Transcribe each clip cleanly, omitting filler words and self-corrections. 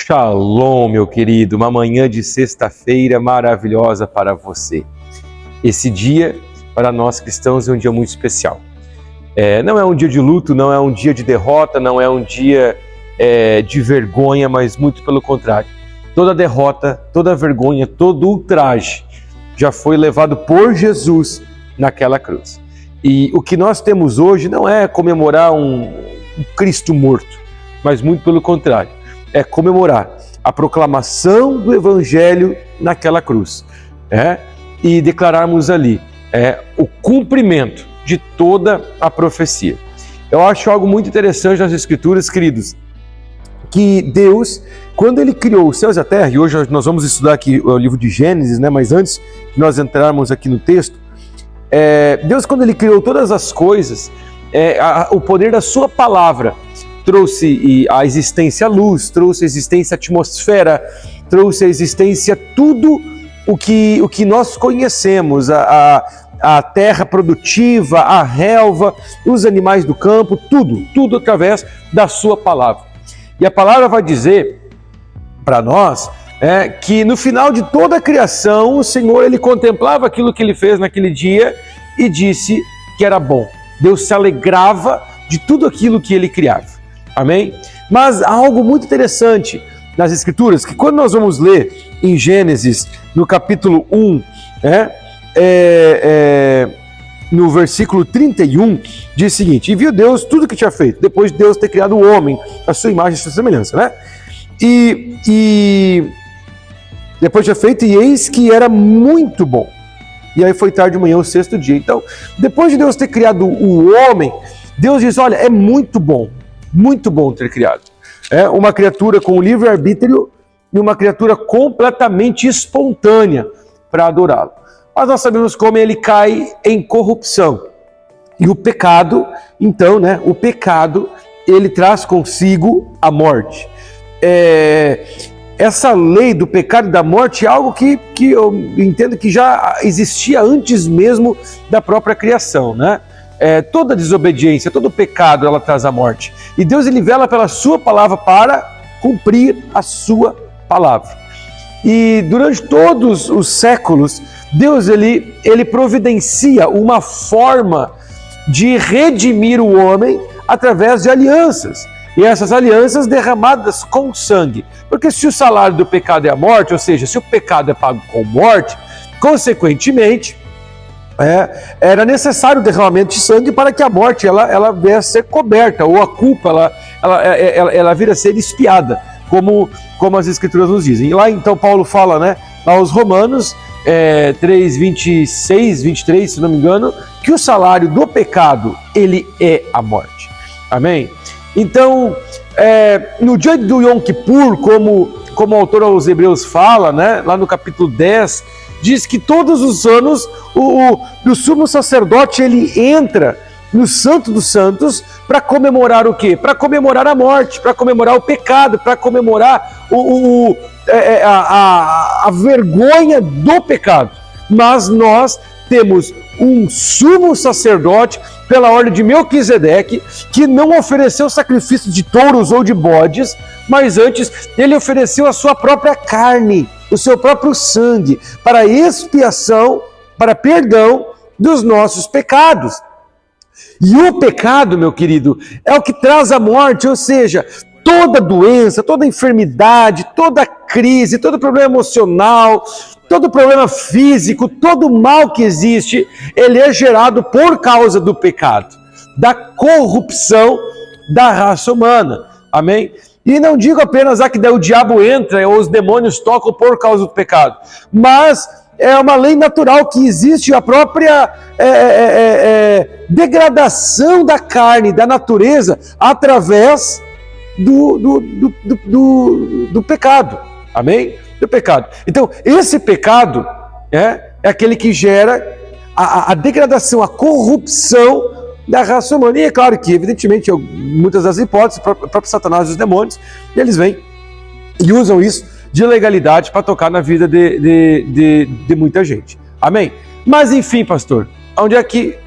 Shalom, meu querido, uma manhã de sexta-feira maravilhosa para você. Esse dia, para nós cristãos, é um dia muito especial. Não é um dia de luto, não é um dia de derrota, não é um dia de vergonha, mas muito pelo contrário. Toda derrota, toda vergonha, todo ultraje já foi levado por Jesus naquela cruz. E o que nós temos hoje não é comemorar um Cristo morto, mas muito pelo contrário. É comemorar a proclamação do Evangelho naquela cruz, e declararmos ali o cumprimento de toda a profecia. Eu acho algo muito interessante nas Escrituras, queridos, que Deus, quando Ele criou os céus e a terra, e hoje nós vamos estudar aqui o livro de Gênesis, mas antes de nós entrarmos aqui no texto, Deus, quando Ele criou todas as coisas, o poder da sua palavra trouxe a existência à luz, trouxe a existência à atmosfera, trouxe a existência tudo o que nós conhecemos, a terra produtiva, a relva, os animais do campo, tudo através da sua palavra. E a palavra vai dizer para nós que no final de toda a criação, o Senhor ele contemplava aquilo que Ele fez naquele dia e disse que era bom. Deus se alegrava de tudo aquilo que Ele criava. Amém? Mas há algo muito interessante nas Escrituras, que quando nós vamos ler em Gênesis, no capítulo 1, no versículo 31, diz o seguinte: e viu Deus tudo que tinha feito, depois de Deus ter criado o homem, a sua imagem e a sua semelhança, E depois tinha feito, e eis que era muito bom. E aí foi tarde de manhã, o sexto dia. Então, depois de Deus ter criado o homem, Deus diz: olha, é muito bom ter criado. Uma criatura com livre-arbítrio e uma criatura completamente espontânea para adorá-lo. Mas nós sabemos como ele cai em corrupção. E o pecado, então, o pecado, ele traz consigo a morte. Essa lei do pecado e da morte é algo que eu entendo que já existia antes mesmo da própria criação, toda desobediência, todo pecado, ela traz a morte. E Deus, ele vela pela sua palavra para cumprir a sua palavra. E durante todos os séculos, Deus, ele providencia uma forma de redimir o homem através de alianças. E essas alianças derramadas com sangue. Porque se o salário do pecado é a morte, ou seja, se o pecado é pago com morte, consequentemente, era necessário o derramamento de sangue para que a morte ela viesse a ser coberta, ou a culpa ela vir a ser expiada, como as Escrituras nos dizem. E lá então Paulo fala, lá aos Romanos 3, 26, 23, se não me engano, que o salário do pecado, ele é a morte. Amém? Então, no dia do Yom Kippur, como o autor aos Hebreus fala, lá no capítulo 10, diz que todos os anos o sumo sacerdote ele entra no Santo dos Santos para comemorar o quê? Para comemorar a morte, para comemorar o pecado, para comemorar a vergonha do pecado. Mas nós temos um sumo sacerdote pela ordem de Melquisedeque, que não ofereceu sacrifício de touros ou de bodes, mas antes ele ofereceu a sua própria carne, o seu próprio sangue, para expiação, para perdão dos nossos pecados. E o pecado, meu querido, é o que traz a morte, ou seja, toda doença, toda enfermidade, toda crise, todo problema emocional, todo problema físico, todo mal que existe, ele é gerado por causa do pecado, da corrupção da raça humana. Amém? E não digo apenas que daí o diabo entra ou os demônios tocam por causa do pecado, mas é uma lei natural que existe, a própria degradação da carne, da natureza, através do pecado. Amém? Do pecado. Então, esse pecado é aquele que gera a degradação, a corrupção da raça humana. E é claro que, evidentemente, muitas das hipóteses, o próprio Satanás e os demônios, eles vêm e usam isso de legalidade para tocar na vida de muita gente. Amém? Mas, enfim, pastor, onde é que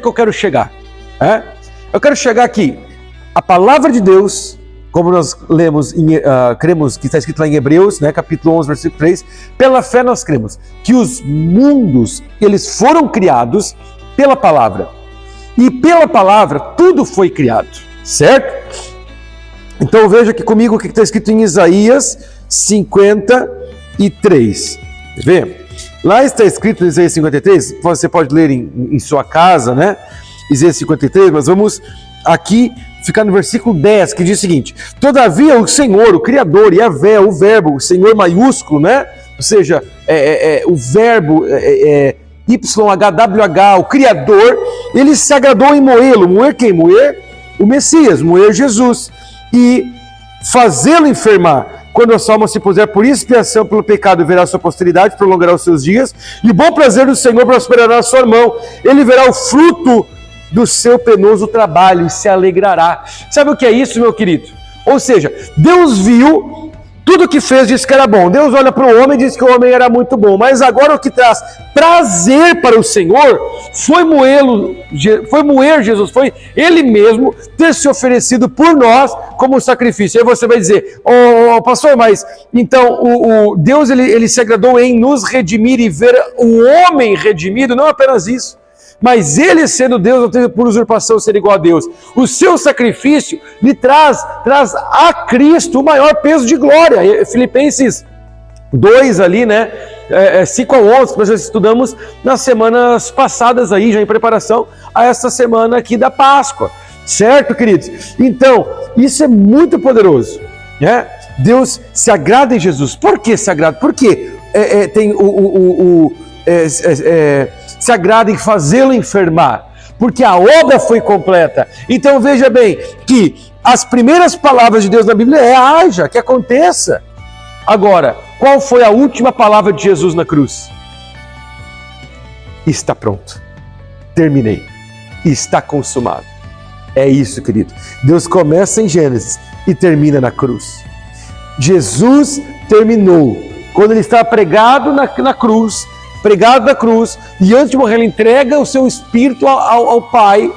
eu quero chegar? Eu quero chegar aqui. A palavra de Deus como nós cremos que está escrito lá em Hebreus, né, capítulo 11, versículo 3, pela fé nós cremos que os mundos, eles foram criados pela palavra. E pela palavra tudo foi criado, certo? Então veja aqui comigo o que está escrito em Isaías 53. Quer ver? Lá está escrito em Isaías 53, você pode ler em sua casa, né? Isaías 53, mas vamos aqui ficar no versículo 10, que diz o seguinte: todavia o Senhor, o Criador, Yahvé, o verbo, o Senhor maiúsculo, né? Ou seja, o verbo YHWH, o Criador, ele se agradou em moê-lo. Moer quem? Moer o Messias, moer Jesus. E fazê-lo enfermar. Quando a sua alma se puser por expiação pelo pecado, verá a sua posteridade, prolongará os seus dias, e o bom prazer do Senhor prosperará a sua mão. Ele verá o fruto do seu penoso trabalho e se alegrará. Sabe o que é isso, meu querido? Ou seja, Deus viu tudo que fez, disse que era bom. Deus olha para o homem e diz que o homem era muito bom. Mas agora o que traz prazer para o Senhor foi moer Jesus, foi Ele mesmo ter se oferecido por nós como sacrifício. Aí você vai dizer, pastor, mas então o Deus ele se agradou em nos redimir e ver o homem redimido? Não apenas isso. Mas ele, sendo Deus, não teve por usurpação ser igual a Deus. O seu sacrifício lhe traz a Cristo o maior peso de glória. Filipenses 2 ali, né? 5 a 11, que nós já estudamos nas semanas passadas aí, já em preparação a essa semana aqui da Páscoa. Certo, queridos? Então, isso é muito poderoso, né? Deus se agrada em Jesus. Por que se agrada? Porque tem se agrada em fazê-lo enfermar, porque a obra foi completa. Então veja bem que as primeiras palavras de Deus na Bíblia haja, que aconteça. Agora, qual foi a última palavra de Jesus na cruz? Está pronto, terminei, está consumado. É isso, querido. Deus começa em Gênesis e termina na cruz. Jesus terminou quando ele estava pregado na cruz, e antes de morrer ele entrega o seu espírito ao Pai,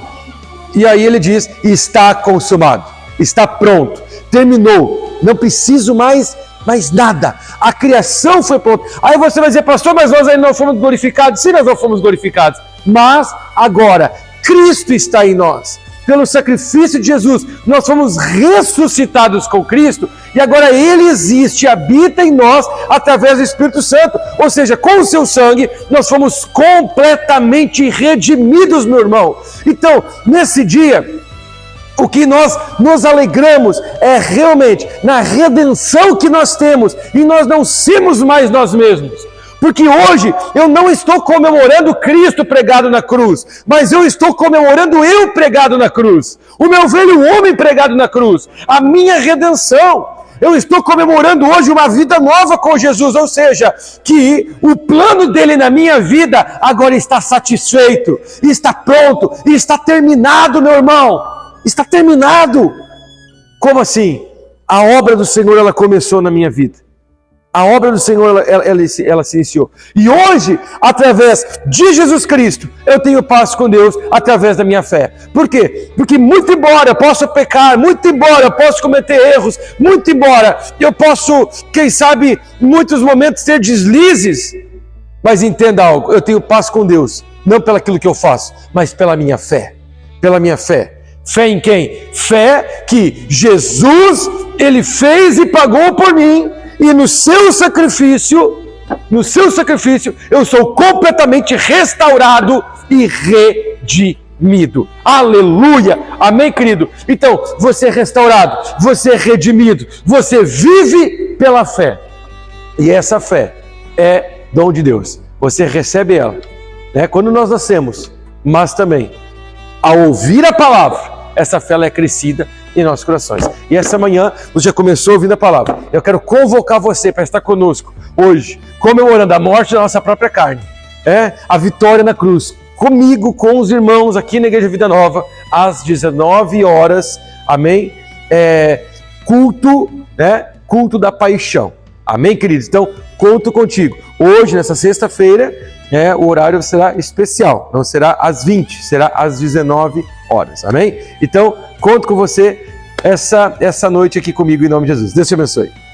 e aí ele diz, está consumado, está pronto, terminou, não preciso mais nada, a criação foi pronta. Aí você vai dizer, pastor, mas nós ainda não fomos glorificados. Sim, nós não fomos glorificados, mas agora Cristo está em nós. Pelo sacrifício de Jesus, nós fomos ressuscitados com Cristo e agora Ele existe, habita em nós através do Espírito Santo. Ou seja, com o seu sangue, nós fomos completamente redimidos, meu irmão. Então, nesse dia, o que nós nos alegramos é realmente na redenção que nós temos e nós não somos mais nós mesmos. Porque hoje eu não estou comemorando Cristo pregado na cruz, mas eu estou comemorando eu pregado na cruz, o meu velho homem pregado na cruz, a minha redenção. Eu estou comemorando hoje uma vida nova com Jesus, ou seja, que o plano dele na minha vida agora está satisfeito, está pronto, está terminado, meu irmão, está terminado. Como assim? A obra do Senhor, ela começou na minha vida. A obra do Senhor, ela se iniciou. E hoje, através de Jesus Cristo, eu tenho paz com Deus através da minha fé. Por quê? Porque muito embora eu possa pecar, muito embora eu possa cometer erros, muito embora eu posso, quem sabe, em muitos momentos ter deslizes, mas entenda algo, eu tenho paz com Deus, não pelaquilo que eu faço, mas pela minha fé. Pela minha fé. Fé em quem? Fé que Jesus, Ele fez e pagou por mim, e no seu sacrifício, eu sou completamente restaurado e redimido. Aleluia! Amém, querido? Então, você é restaurado, você é redimido, você vive pela fé. E essa fé é dom de Deus. Você recebe ela, né? Quando nós nascemos, mas também, ao ouvir a palavra, essa fé ela é crescida em nossos corações. E essa manhã, você já começou ouvindo a palavra. Eu quero convocar você para estar conosco hoje, comemorando a morte da nossa própria carne, a vitória na cruz, comigo, com os irmãos aqui na Igreja Vida Nova, às 19 horas, amém? Culto, né? Culto da paixão. Amém, queridos? Então, conto contigo. Hoje, nessa sexta-feira, o horário será especial. Não será às 20, será às 19 horas. Amém? Então, conto com você. essa noite aqui comigo em nome de Jesus. Deus te abençoe.